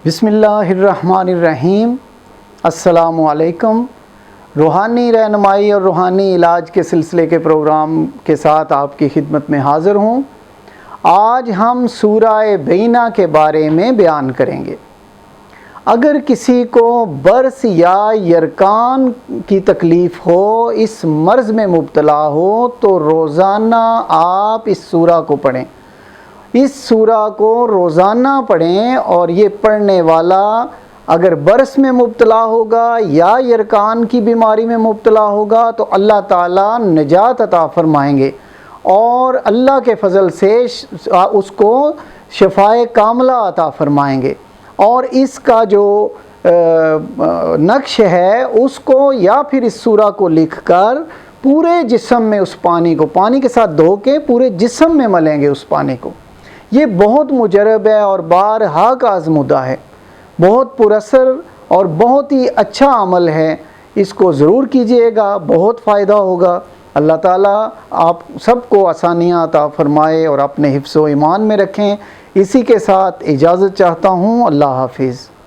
بسم اللہ الرحمن الرحیم۔ السلام علیکم۔ روحانی رہنمائی اور روحانی علاج کے سلسلے کے پروگرام کے ساتھ آپ کی خدمت میں حاضر ہوں۔ آج ہم سورہ بینہ کے بارے میں بیان کریں گے۔ اگر کسی کو برس یا یرکان کی تکلیف ہو، اس مرض میں مبتلا ہو، تو روزانہ آپ اس سورہ کو پڑھیں۔ اس سورہ کو روزانہ پڑھیں، اور یہ پڑھنے والا اگر برس میں مبتلا ہوگا یا یرکان کی بیماری میں مبتلا ہوگا تو اللہ تعالیٰ نجات عطا فرمائیں گے، اور اللہ کے فضل سے اس کو شفائے کاملہ عطا فرمائیں گے۔ اور اس کا جو نقش ہے اس کو یا پھر اس سورہ کو لکھ کر پورے جسم میں اس پانی کے ساتھ دھو کے پورے جسم میں ملیں گے اس پانی کو۔ یہ بہت مجرب ہے اور بارہا کا آزمودہ ہے، بہت پر اثر اور بہت ہی اچھا عمل ہے۔ اس کو ضرور کیجئے گا، بہت فائدہ ہوگا۔ اللہ تعالیٰ آپ سب کو آسانیاں عطا فرمائے اور اپنے حفظ و ایمان میں رکھیں۔ اسی کے ساتھ اجازت چاہتا ہوں۔ اللہ حافظ۔